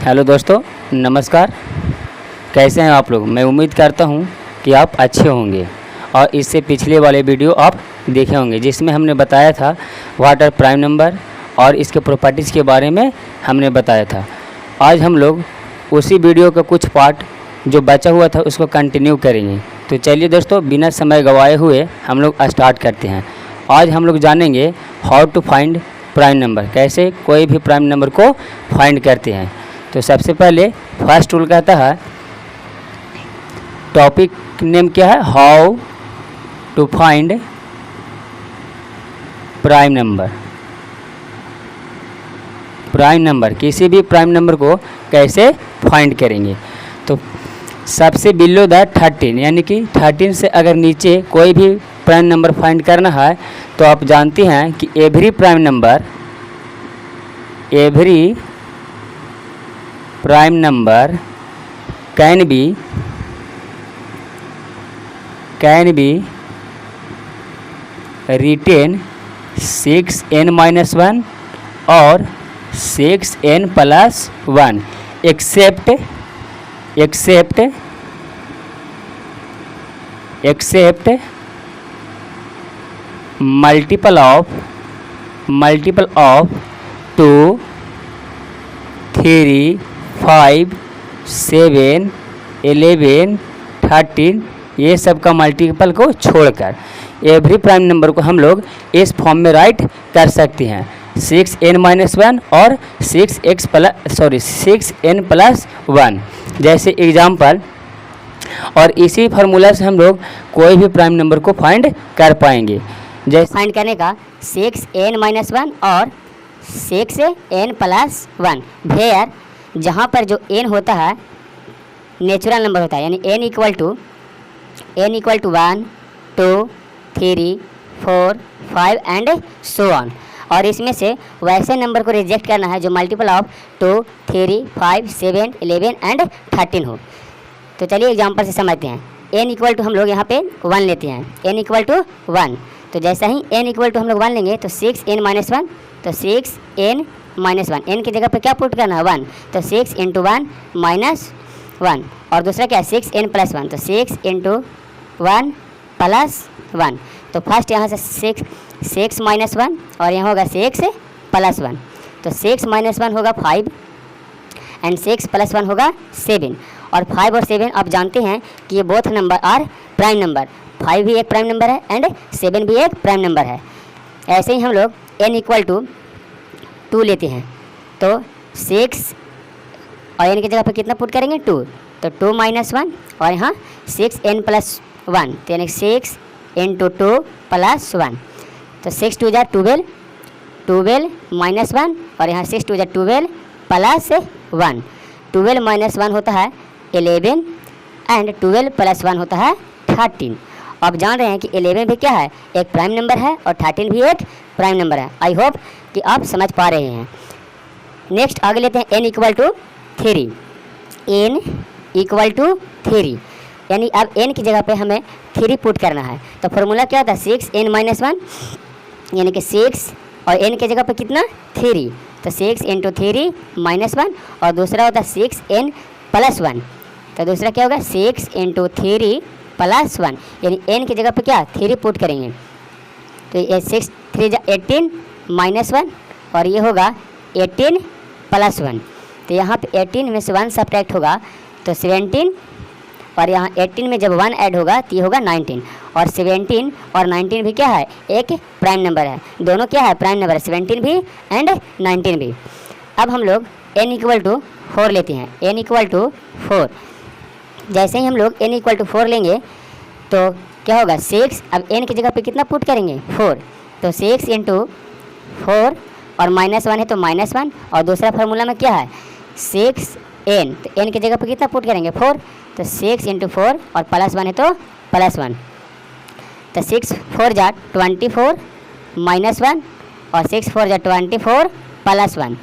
Hello दोस्तों, नमस्कार। कैसे हैं आप लोग? मैं उम्मीद करता हूं कि आप अच्छे होंगे। और इससे पिछले वाले वीडियो आप देखे होंगे जिसमें हमने बताया था व्हाट आर प्राइम नंबर और इसके प्रॉपर्टीज़ के बारे में हमने बताया था। आज हम लोग उसी वीडियो का कुछ पार्ट जो बचा हुआ था उसको कंटिन्यू करेंगे। तो चलिए दोस्तों, बिना समय गंवाए हुए हम लोग स्टार्ट करते हैं। आज हम लोग जानेंगे how to find prime number, कैसे कोई भी प्राइम नंबर को फाइंड करते हैं। तो सबसे पहले फर्स्ट रूल कहता है, टॉपिक नेम क्या है, how to find prime number. Prime number, किसी भी प्राइम नंबर को कैसे फाइंड करेंगे। तो सबसे बिलो द 13, यानी कि 13 से अगर नीचे कोई भी प्राइम नंबर फाइंड करना है तो आप जानते हैं कि every prime number can be written 6n-1 और 6n+1 एक्सेप्ट मल्टीपल ऑफ 2, 3, 5, 7, 11, 13 ये सब का मल्टीपल को छोड़कर एवरी प्राइम नंबर को हम लोग इस फॉर्म में राइट कर सकते हैं, 6n-1 और 6n+1 जैसे एग्जाम्पल। और इसी फार्मूला से हम लोग कोई भी प्राइम नंबर को फाइंड कर पाएंगे। जैसे फाइंड करने का 6n-1 और 6n+1 वेयर जहाँ पर जो n होता है नेचुरल नंबर होता है, यानी n equal to 1, 2, 3, 4, 5 and so on. और इसमें से वैसे नंबर को रिजेक्ट करना है जो मल्टीपल ऑफ 2, 3, 5, 7, 11 एंड 13 हो। तो चलिए एग्जांपल से समझते हैं। n इक्वल टू हम लोग यहाँ पे 1 लेते हैं, n इक्वल टू 1। तो जैसा ही n इक्वल टू हम लोग 1 लेंगे तो 6n-1, तो 6n-1 n की जगह पे क्या पुट करना है 1, तो 6 × 1 -1। और दूसरा क्या है 6n+1, तो 6 × 1 + 1। तो फर्स्ट यहाँ से 6 -1 और यहाँ होगा 6 +1, तो 6 -1 होगा 5 एंड 6 + 1 होगा 7। और 5 और 7 आप जानते हैं कि ये both number are prime number, 5 भी एक प्राइम नंबर है एंड 7 भी एक प्राइम नंबर है। ऐसे ही हम लोग n इक्वल टू 2 लेते हैं, तो 6 और n की जगह पर कितना पुट करेंगे 2, तो 2 - 1 और यहाँ 6n+1, तो यानी 6 × 2 + 1, तो 6 × 2 = 12, 12 - 1 और यहाँ 6 × 2 = 12 + 1, 12 - 1 होता है 11 एंड 12 + 1 होता है 13। आप जान रहे हैं कि 11 भी क्या है, एक प्राइम नंबर है और 13 भी एक प्राइम नंबर है। आई होप कि आप समझ पा रहे हैं। नेक्स्ट आगे लेते हैं n equal to 3, n equal to 3, यानी अब n की जगह पे हमें 3 पुट करना है। तो फार्मूला क्या होता है 6n-1, यानी कि 6 और n की जगह पे कितना 3, तो 6 × 3 -1 और दूसरा होता है 6n+1, तो दूसरा क्या होगा 6 × 3 + 1, यानी n की जगह पे क्या 3 पुट करेंगे। तो ये 6 × 3 = 18 -1 और ये होगा 18 + 1, तो यहाँ पे 18 में से 1 सब्ट्रैक्ट होगा तो 17, और यहाँ 18 में जब 1 ऐड होगा तो ये होगा 19। और 17 और 19 भी क्या है, एक प्राइम नंबर है, दोनों क्या है प्राइम नंबर है, 17 भी एंड 19 भी। अब हम लोग n इक्वल टू 4 लेते हैं, n इक्वल टू 4। जैसे ही हम लोग n इक्वल टू 4 लेंगे तो क्या होगा 6, अब n की जगह पे कितना पुट करेंगे 4, तो 6 × 4 और -1 है तो -1 और दूसरा फार्मूला में क्या है 6n, तो n की जगह पे कितना पुट करेंगे 4, तो 6 × 4 और +1 है तो +1, तो 6 × 4 = 24 -1 और 6 × 4 = 24 +1।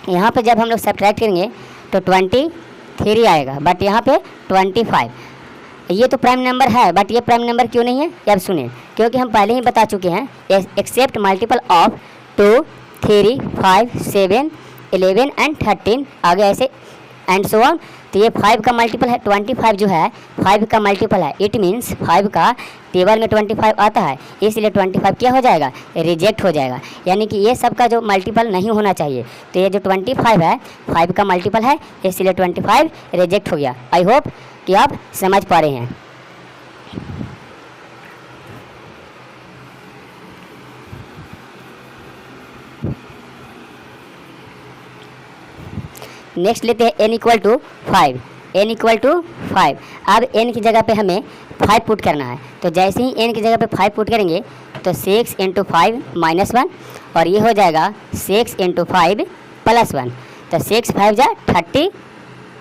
यहाँ पे जब हम लोग सब्ट्रैक्ट करेंगे तो 23 आएगा, बट यहाँ पे 25। ये तो प्राइम नंबर है, बट ये प्राइम नंबर क्यों नहीं है, अब सुनिए। क्योंकि हम पहले ही बता चुके हैं एक्सेप्ट मल्टीपल ऑफ 2, 3, 5, 7, 11 एंड 13 आगे ऐसे एंड सो ऑन। तो ये 5 का मल्टीपल है, 25 जो है 5 का मल्टीपल है। इट मीन्स 5 का टेबल में 25 आता है, इसलिए 25 क्या हो जाएगा, रिजेक्ट हो जाएगा। यानी कि ये सब का जो मल्टीपल नहीं होना चाहिए। तो ये जो 25 है 5 का मल्टीपल है, इसलिए 25 रिजेक्ट हो गया। आई होप कि आप समझ पा रहे हैं। नेक्स्ट लेते हैं n equal to 5। n equal to 5। अब n की जगह पे हमें 5 पुट करना है। तो जैसे ही n की जगह पे 5 पुट करेंगे तो 6 × 5 -1 और ये हो जाएगा 6 × 5 +1। तो 6 5 जा 30,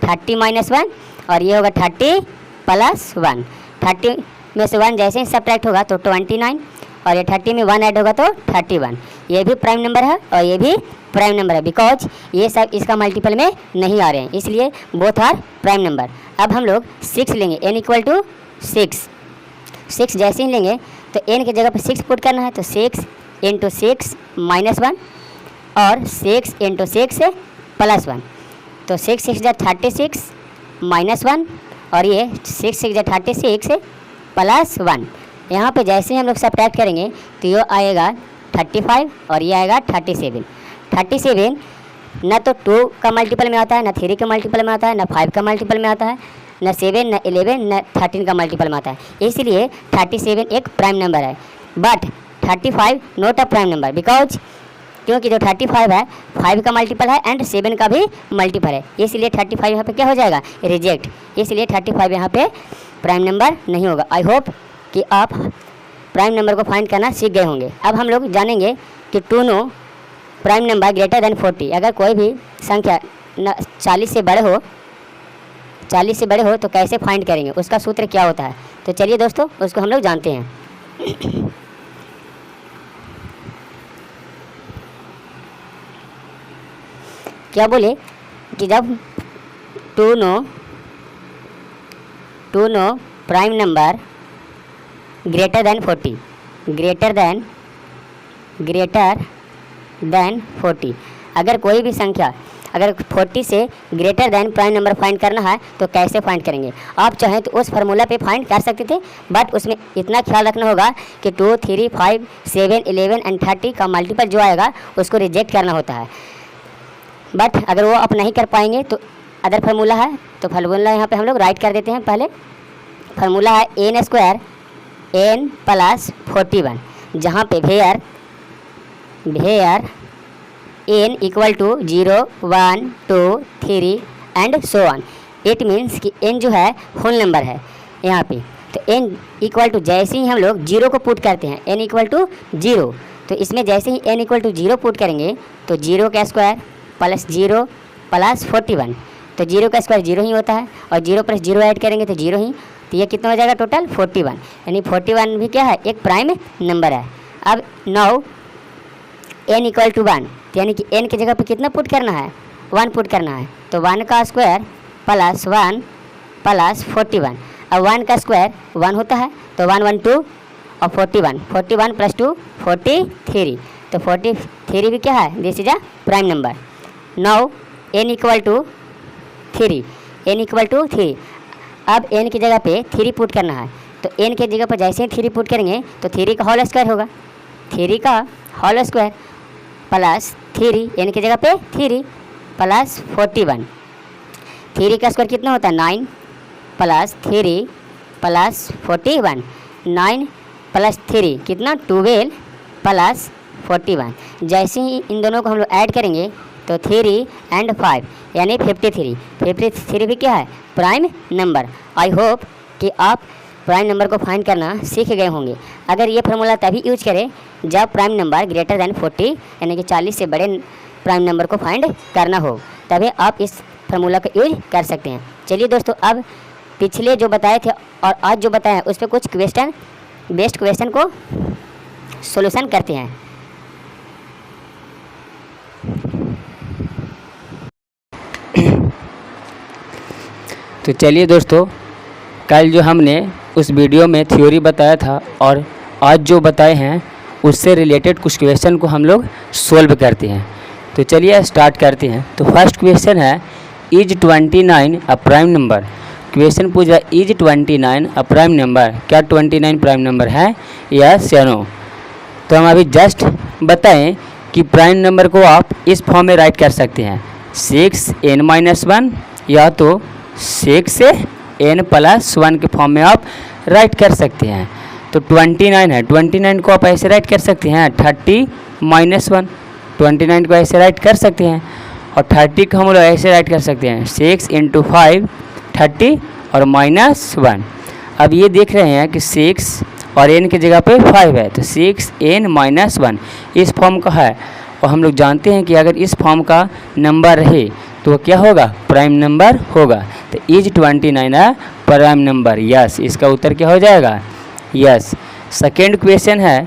30 -1 और ये होगा 30 +1। 30 में से 1 जैसे ही सब्ट्रैक्ट होगा तो 29 और ये 30 में 1 ऐड होगा तो 31। ये भी प्राइम नंबर है और ये भी प्राइम नंबर है, बिकॉज ये सब इसका मल्टीपल में नहीं आ रहे हैं, इसलिए बोथ आर प्राइम नंबर। अब हम लोग 6 लेंगे, n इक्वल टू 6। 6 जैसे ही लेंगे तो n की जगह पर 6 पुट करना है। तो 6 × 6 -1 और 6 × 6 +1। तो 6 6 जा 36 -1 और ये 6 6 जा 36 +1। यहाँ पे जैसे ही हम लोग सब्ट्रैक्ट करेंगे तो ये आएगा 35 और ये आएगा 37। 37 न तो 2 का मल्टीपल में आता है, न 3 का मल्टीपल में आता है, न 5 का मल्टीपल में आता है, न 7, न 11, न 13 का मल्टीपल में आता है। इसलिए 37 एक प्राइम नंबर है, but 35 not a prime number, because क्योंकि जो 35 है 5 का मल्टीपल है एंड 7 का भी मल्टीपल है, इसलिए 35 यहाँ पे क्या हो जाएगा, रिजेक्ट। इसलिए 35 यहाँ पे प्राइम नंबर नहीं होगा। आई होप कि आप प्राइम नंबर को फाइंड करना सीख गए होंगे। अब हम लोग जानेंगे कि to know prime number greater than 40। अगर कोई भी संख्या 40 से बड़े हो तो कैसे फाइंड करेंगे, उसका सूत्र क्या होता है। तो चलिए दोस्तों उसको हम लोग जानते हैं। क्या बोले कि जब to know prime number greater than 40, greater than 40, अगर कोई भी संख्या अगर 40 से greater than prime number find करना है तो कैसे फाइंड करेंगे। आप चाहें तो उस फार्मूला पे फाइंड कर सकते थे, बट उसमें इतना ख्याल रखना होगा कि 2, 3, 5, 7, 11 एंड 30 का मल्टीपल जो आएगा उसको रिजेक्ट करना होता है। बट अगर वो आप नहीं कर पाएंगे तो अदर फार्मूला है। तो फार्मूला यहाँ पे हम लोग राइट कर देते हैं। पहले फार्मूला है n² n + 41, जहाँ पे where n equal to 0, 1, 2, 3 and so on. It means कि n जो है होल नंबर है यहाँ पे। तो n इक्वल टू जैसे ही हम लोग 0 को पुट करते हैं, n इक्वल टू 0, तो इसमें जैसे ही n इक्वल टू 0 पुट करेंगे तो 0 का स्क्वायर + 0 + 41। तो 0 का स्क्वायर 0 ही होता है और 0 + 0 ऐड करेंगे तो 0 ही। तो ये कितना हो जाएगा टोटल 41, यानी 41 भी क्या है, एक प्राइम नंबर है। अब नाउ n इक्वल टू 1, यानी कि n की जगह पे कितना पुट करना है, 1 पुट करना है। तो 1 का स्क्वायर + 1 + 41। अब 1 का स्क्वायर 1 होता है, तो 1 1 2 और 41 + 2 43। तो 43 भी क्या है, this is a prime number. Now n equal to 3, n equal to 3। अब n की जगह पे 3 पुट करना है। तो n की जगह पर जैसे ही 3 पुट करेंगे तो 3 का होल स्क्वायर होगा, 3 का होल स्क्वायर + 3, n की जगह पे 3 + 41। 3 का स्क्वायर कितना होता है, 9 + 3 + 41। 9 + 3 कितना, 12 + 41। जैसे ही इन दोनों को हम लोग ऐड करेंगे तो 3 एंड 5 यानी 53। 53 भी क्या है, प्राइम नंबर। आई होप कि आप प्राइम नंबर को फाइंड करना सीख गए होंगे। अगर ये फार्मूला तभी यूज करें जब प्राइम नंबर ग्रेटर देन 40 यानी कि 40 से बड़े प्राइम नंबर को फाइंड करना हो, तभी आप इस फार्मूला का यूज कर सकते हैं। चलिए दोस्तों, अब पिछले जो बताए थे और आज जो बताए हैं उस पर कुछ बेस्ट क्वेश्चन को सोल्यूशन करते हैं। तो चलिए दोस्तों, कल जो हमने उस वीडियो में थ्योरी बताया था और आज जो बताए हैं उससे रिलेटेड कुछ क्वेश्चन को हम लोग सोल्व करते हैं। तो चलिए स्टार्ट करते हैं। तो फर्स्ट क्वेश्चन है, is 29 a prime number. Question पूछ रहा है इज 29 अ प्राइम नंबर, क्या 29 प्राइम नंबर है यस या नो। तो हम अभी जस्ट बताएं कि प्राइम नंबर को आप इस फॉर्म में राइट कर सकते हैं 6n-1 या तो 6n+1 के फॉर्म में आप राइट कर सकते हैं। तो 29 है, 29 को आप ऐसे राइट कर सकते हैं 30-1, 29 को ऐसे राइट कर सकते हैं। और 30 को हम लोग ऐसे राइट कर सकते हैं 6 × 5 30 और -1। अब ये देख रहे हैं कि 6 और n की जगह पे 5 है, तो 6n-1 इस फॉर्म का है। और हम लोग जानते हैं कि अगर इस फॉर्म का नंबर रहे तो क्या होगा, प्राइम नंबर होगा। तो इज 29 है प्राइम नंबर, यस, इसका उत्तर क्या हो जाएगा, यस। सेकेंड क्वेश्चन है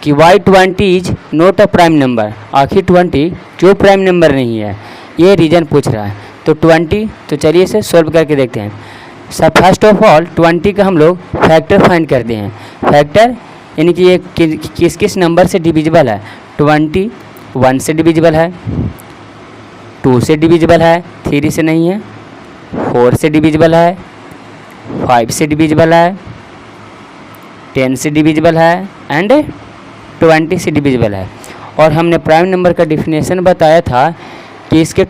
कि why 20 is not a prime number, आखिर 20 क्यों प्राइम नंबर नहीं है, ये रीज़न पूछ रहा है। तो 20, तो चलिए इसे सोल्व करके देखते हैं। सब फर्स्ट ऑफ ऑल 20 का हम लोग फैक्टर फाइंड करते हैं। फैक्टर यानी कि ये किस किस नंबर से डिविजिबल है। 20 1 से डिविजिबल है, 2 से डिविजिबल है, 3 से नहीं है, 4 से डिविजिबल है, 5 से डिविजिबल है, 10 से डिविजिबल है एंड 20 से डिविजिबल है। और हमने प्राइम नंबर का डिफिनेशन बताया था कि इसके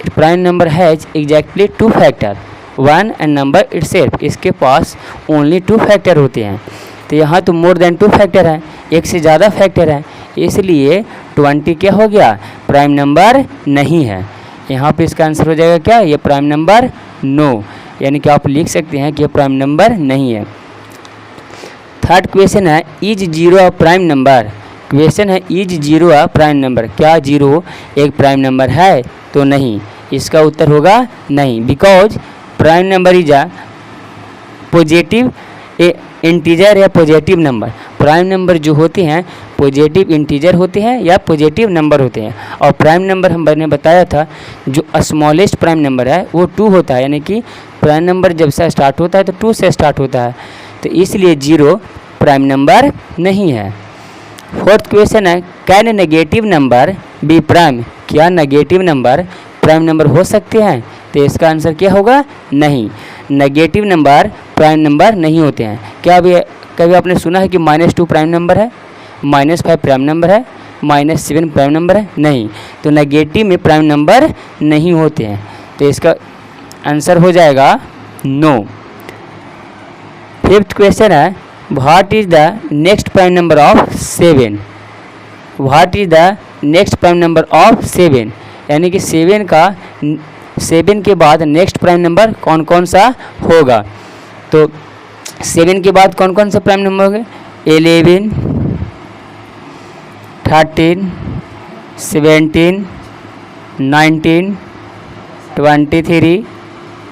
prime number has exactly 2 factor, 1 and number itself, इसके पास ओनली 2 फैक्टर होते हैं। तो यहाँ तो मोर देन 2 फैक्टर है, एक से ज़्यादा फैक्टर है, इसलिए 20 क्या हो गया, प्राइम नंबर नहीं है। यहाँ पे इसका आंसर हो जाएगा क्या, ये प्राइम नंबर नो, यानी कि आप लिख सकते हैं कि ये प्राइम नंबर नहीं है। थर्ड क्वेश्चन है is 0 a prime number. Question है इज 0 अ प्राइम नंबर, क्या 0 एक प्राइम नंबर है, तो नहीं, इसका उत्तर होगा नहीं, because prime number is a positive integer या पॉजिटिव नंबर। प्राइम नंबर जो होते हैं पॉजिटिव इंटीजर होते हैं या पॉजिटिव नंबर होते हैं। और प्राइम नंबर हमने बताया था जो स्मॉलेस्ट प्राइम नंबर है वो 2 होता है, यानी कि प्राइम नंबर जब से स्टार्ट होता है तो 2 से स्टार्ट होता है, तो इसलिए 0 प्राइम नंबर नहीं है। फोर्थ क्वेश्चन है can negative number be prime, क्या नेगेटिव नंबर प्राइम नंबर हो सकते हैं, तो इसका आंसर क्या होगा, नहीं, नेगेटिव नंबर प्राइम नंबर नहीं होते हैं। क्या कभी आपने सुना है कि -2 प्राइम नंबर है, -5 प्राइम नंबर है, -7 प्राइम नंबर है, नहीं, तो नेगेटिव में प्राइम नंबर नहीं होते हैं, तो इसका आंसर हो जाएगा नो। फिफ्थ क्वेश्चन है what is the next prime number of 7, what is the next prime number of 7, यानी कि 7 के बाद नेक्स्ट प्राइम नंबर कौन कौन सा होगा। तो 7 के बाद कौन कौन सा प्राइम नंबर होंगे, 11, 13, 17, 19, 23,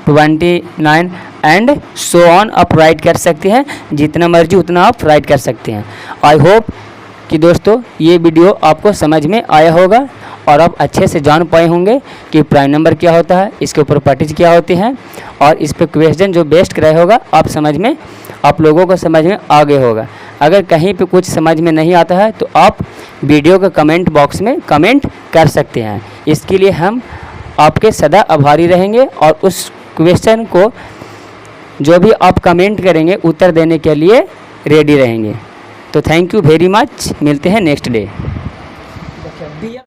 29 एंड सो ऑन आप राइट कर सकते हैं, जितना मर्जी उतना आप राइट कर सकते हैं। आई होप कि दोस्तों ये वीडियो आपको समझ में आया होगा और आप अच्छे से जान पाए होंगे कि प्राइम नंबर क्या होता है, इसके प्रॉपर्टीज क्या होती हैं, और इस पर क्वेश्चन जो बेस्ट कराया होगा आप लोगों को समझ में आ गया होगा। अगर कहीं पे कुछ समझ में नहीं आता है तो आप वीडियो के कमेंट बॉक्स में कमेंट कर सकते हैं, इसके लिए हम आपके सदा आभारी रहेंगे और उस क्वेश्चन को जो भी आप कमेंट करेंगे उत्तर देने के लिए रेडी रहेंगे। तो थैंक यू वेरी मच, मिलते हैं नेक्स्ट डे।